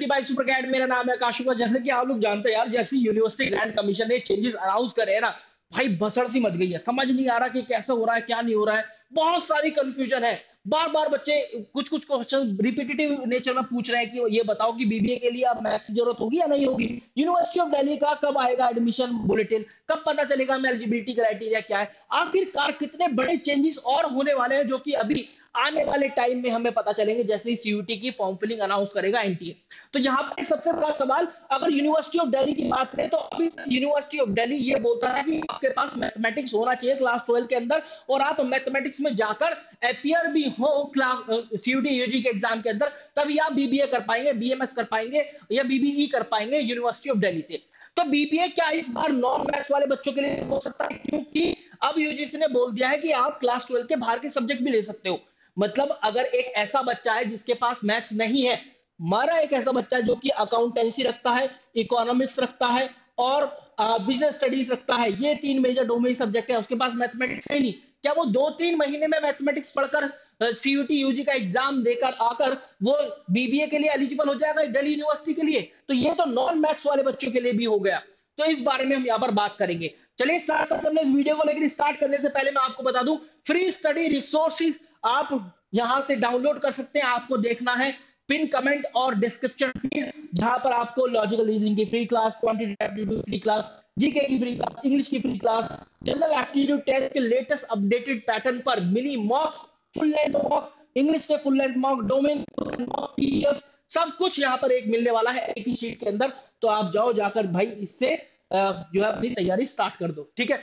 भाई super cat, मेरा नाम है काशुका। जैसे कि आप लोग जानते हैं यार, जैसे यूनिवर्सिटी ग्रांट कमीशन ने चेंजेस अनाउंस करे हैं ना, भाई भसड़ सी मच गई है। समझ नहीं आ रहा कि कैसे हो रहा है, क्या नहीं हो रहा है। बहुत सारी कंफ्यूजन है। बार बार बच्चे कुछ कुछ क्वेश्चन रिपीटेटिव नेचर में पूछ रहे हैं कि ये बताओ कि बीबीए के लिए अब मैथ्स की जरूरत होगी या नहीं होगी। यूनिवर्सिटी ऑफ दिल्ली का कब आएगा एडमिशन बुलेटिन, कब पता चलेगा में एलिजिबिलिटी क्राइटेरिया क्या है। आखिरकार कितने बड़े चेंजेस और होने वाले हैं जो कि अभी आने वाले टाइम में हमें पता चलेंगे, जैसे ही सीयूटी की फॉर्म फिलिंग अनाउंस करेगा एनटीए। तो यहाँ पर एक सबसे बड़ा सवाल, अगर यूनिवर्सिटी ऑफ दिल्ली की बात करें तो अभी यूनिवर्सिटी ऑफ दिल्ली ये बोलता है कि आपके पास मैथमेटिक्स होना चाहिए क्लास 12 के अंदर, और आप मैथमेटिक्स में जाकर अपियर भी हो क्लास सीयूटी यूजी के एग्जाम के अंदर, तभी आप बीबीए कर पाएंगे, बीएमएस कर पाएंगे या बीबीई कर पाएंगे यूनिवर्सिटी ऑफ दिल्ली से। तो बीबीए क्या इस बार नॉन मैथ्स वाले बच्चों के लिए हो सकता है, क्योंकि अब यूजीसी ने बोल दिया है कि आप क्लास 12 के बाहर के सब्जेक्ट भी ले सकते हो। मतलब अगर एक ऐसा बच्चा है जिसके पास मैथ्स नहीं है, मारा एक ऐसा बच्चा जो कि अकाउंटेंसी रखता है, इकोनॉमिक्स रखता है और बिजनेस स्टडीज रखता है, ये तीन मेजर डोमेन सब्जेक्ट है, उसके पास मैथमेटिक्स है नहीं, क्या वो 2-3 महीने में मैथमेटिक्स पढ़कर सीयूटी यूजी का एग्जाम देकर आकर वो बीबीए के लिए एलिजिबल हो जाएगा दिल्ली यूनिवर्सिटी के लिए? तो ये तो नॉन मैथ्स वाले बच्चों के लिए भी हो गया। तो इस बारे में हम यहाँ पर बात करेंगे। चलिए स्टार्ट करते हैं इस वीडियो को, लेकिन स्टार्ट करने से पहले मैं आपको बता दूं, फ्री स्टडी रिसोर्सेज आप यहां से डाउनलोड कर सकते हैं। आपको देखना है पिन कमेंट और डिस्क्रिप्शन फीड, जहां पर आपको लॉजिकल रीजनिंग की free class, quantitative aptitude free class, GK की फ्री क्लास, इंग्लिश की free class, general aptitude test के लेटेस्ट अपडेटेड पैटर्न पर mini mock, full length mock, English के full length mock, domain mock, PDF, सब कुछ यहाँ पर एक मिलने वाला है एक ही शीट के अंदर। तो आप जाओ जाकर भाई इससे जो है अपनी तैयारी स्टार्ट कर दो, ठीक है।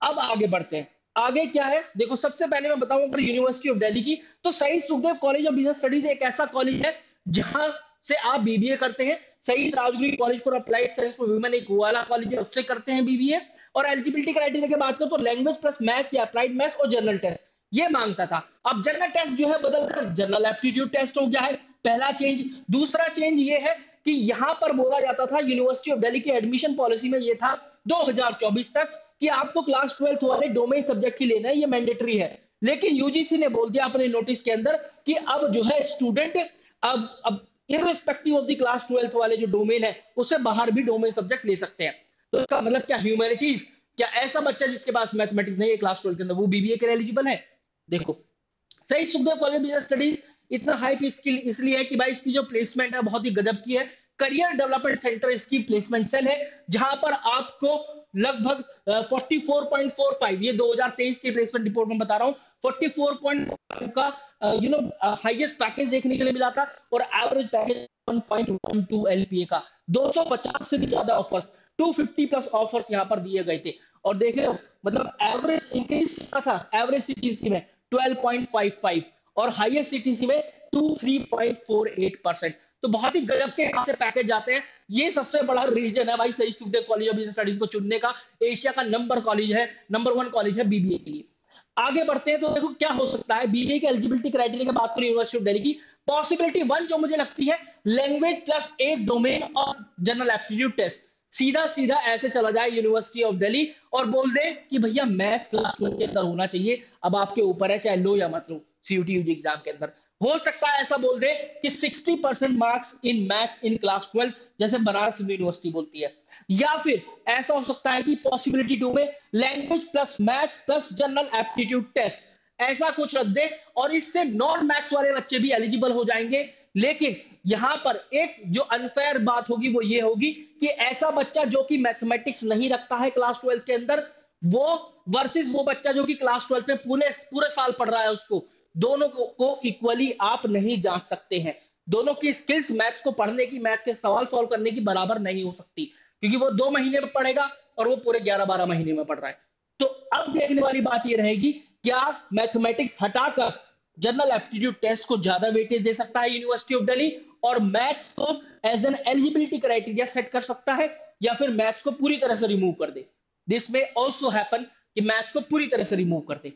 अब आगे बढ़ते हैं। आगे क्या है देखो, सबसे पहले मैं बताऊं अगर यूनिवर्सिटी ऑफ दिल्ली की, तो शहीद Sukhdev college of business studies एक ऐसा कॉलेज है जहां से आप बीबीए करते हैं। शहीद Rajguru college for applied science for women एक वाला कॉलेज है, उससे करते हैं बीबीए। और एलिजिबिलिटी क्राइटेरिया की बात करो तो लैंग्वेज प्लस मैथ्स या अप्लाइड मैथ्स और जनरल टेस्ट ये मांगता था। अब जनरल टेस्ट जो है बदलकर जनरल एप्टीट्यूड टेस्ट हो गया है, पहला चेंज। दूसरा चेंज ये है कि यहां पर बोला जाता था यूनिवर्सिटी ऑफ दिल्ली की एडमिशन पॉलिसी में ये था 2024 तक कि आपको क्लास 12 वाले डोमेन सब्जेक्ट ही लेना है, ये मैंडेटरी है। लेकिन यूजीसी ने बोल दिया अपने नोटिस के अंदर कि अब जो है स्टूडेंट अब इररिस्पेक्टिव ऑफ द क्लास 12 वाले जो डोमेन है उससे बाहर भी डोमेन सब्जेक्ट ले सकते हैं। तो इसका मतलब क्या, ह्यूमैनिटीज, क्या ऐसा बच्चा जिसके पास मैथमेटिक्स नहीं है क्लास 12 के अंदर वो बीबीए के लिए एलिजिबल है? देखो, सही सुखदेव कॉलेज बिजनेस स्टडीज इतना हाई स्किल इसलिए है कि भाई इसकी जो प्लेसमेंट है बहुत ही गजब की है। करियर डेवलपमेंट सेंटर इसकी प्लेसमेंट सेल है, जहां पर आपको लगभग 44.45, ये 2023 की प्लेसमेंट रिपोर्ट में बता रहा हूँ, 44.5 का हाईएस्ट पैकेज देखने के लिए मिला था, और एवरेज पैकेज 1.12 एलपीए का, 250 से भी ज्यादा ऑफर्स, 250 प्लस ऑफर्स यहाँ पर दिए गए थे। और देख रहे हो मतलब एवरेज इंक्रीज कितना था, एवरेज सीटीसी में 12.55 और हाईएस्ट सीटीसी में 23.48%। तो बहुत ही गजब के यहाँ से पैकेज जाते हैं। ये सबसे बड़ा रीजन है भाई शहीद Sukhdev college of business studies को चुनने का। एशिया का नंबर कॉलेज है, नंबर 1 कॉलेज है बीबीए के लिए। आगे बढ़ते हैं तो देखो क्या हो सकता है बीबीए के एलिजिबिलिटी क्राइटेरिया की बात करें यूनिवर्सिटी ऑफ दिल्ली की। पॉसिबिलिटी 1 जो मुझे लगती है, लैंग्वेज प्लस एक डोमेन और जनरल एप्टीट्यूड टेस्ट। सीधा सीधा ऐसे चला जाए यूनिवर्सिटी ऑफ दिल्ली और बोल दे कि भैया मैथ्स क्लास 12 के अंदर होना चाहिए। अब आपके ऊपर है चाहे लो या मत लो सीयूटी यूजी एग्जाम के अंदर। हो सकता है ऐसा बोल दे कि 60% marks in maths in class 12, जैसे बनारस यूनिवर्सिटी बोलती है। या फिर ऐसा हो सकता है कि पॉसिबिलिटी 2 में language plus maths plus general aptitude test, ऐसा कुछ रख दे और इससे नॉन मैथ्स वाले बच्चे भी एलिजिबल हो जाएंगे। लेकिन यहां पर एक जो अनफेयर बात होगी वो ये होगी कि ऐसा बच्चा जो कि मैथमेटिक्स नहीं रखता है क्लास 12 के अंदर, वो वर्सेस वो बच्चा जो कि क्लास 12 में पूरे पूरे साल पढ़ रहा है, उसको दोनों को इक्वली आप नहीं जांच सकते हैं। दोनों की स्किल्स मैथ को पढ़ने की, मैथ के सवाल सॉल्व करने की बराबर नहीं हो सकती, क्योंकि वो 2 महीने में पढ़ेगा और वो पूरे 11-12 महीने में पढ़ रहा है। तो अब देखने वाली बात ये रहेगी, क्या मैथमेटिक्स हटाकर जनरल एप्टीट्यूड टेस्ट को ज्यादा वेटेज दे सकता है यूनिवर्सिटी ऑफ दिल्ली और मैथ्स को as an eligibility criteria set कर सकता है, या फिर मैथ्स को पूरी तरह से रिमूव कर दे? दिस में ऑल्सो हैपन कि मैथ्स को पूरी तरह से रिमूव कर दे।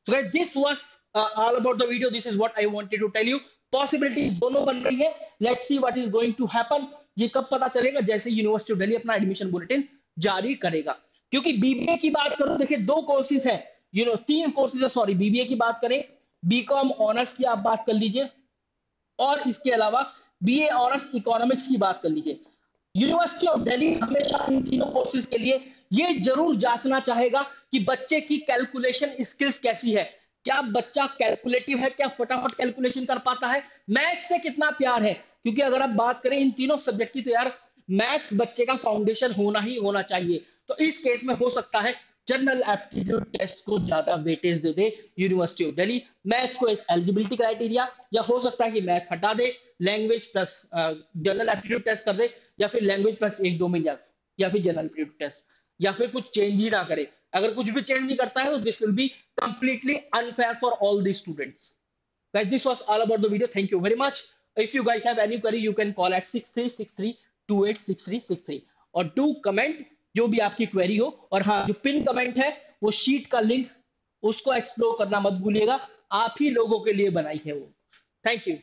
So guys, this was all about the video. This is what I wanted to tell you. Possibilities दोनों बन रही है। Let's see what is going to happen. ये कब पता चलेगा, जैसे यूनिवर्सिटी ऑफ दिल्ली अपना एडमिशन बुलेटिन जारी करेगा। क्योंकि बीबीए की बात करो, देखिए 2 कोर्सेज है, 3 कोर्सेज है, सॉरी बीबीए की बात करें, बीकॉम ऑनर्स की आप बात कर लीजिए, और इसके अलावा बीए ऑनर्स इकोनॉमिक्स की बात कर लीजिए, यूनिवर्सिटी ऑफ दिल्ली हमेशा इन तीनों कोर्सेज के लिए ये जरूर जांचना चाहेगा कि बच्चे की कैलकुलेशन स्किल्स कैसी है, क्या बच्चा कैलकुलेटिव है, क्या फटाफट कैलकुलेशन कर पाता है, मैथ से कितना प्यार है। क्योंकि अगर आप बात करें इन तीनों सब्जेक्ट की, तो यार मैथ्स बच्चे का फाउंडेशन होना ही होना चाहिए। तो इस केस में हो सकता है जनरल एप्टीट्यूड टेस्ट को ज्यादा weightage they they university of Delhi, maths को एक एलिजिबिलिटी क्राइटेरिया, या हो सकता है कि मैथ्स हटा दे, language plus general aptitude test कर दे, या फिर लैंग्वेज प्लस एक डोमेन, या फिर जनरल एप्टीट्यूड टेस्ट, या फिर कुछ चेंज ही ना करे। अगर कुछ भी चेंज नहीं करता है तो this will be completely unfair for all the students. Guys, this was all about the video. Thank you very much. If you guys have any query, you can call at 6363286363 और do comment जो भी आपकी query हो। और हाँ, जो pin comment है वो शीट का लिंक, उसको एक्सप्लोर करना मत भूलिएगा, आप ही लोगों के लिए बनाई है वो। Thank you.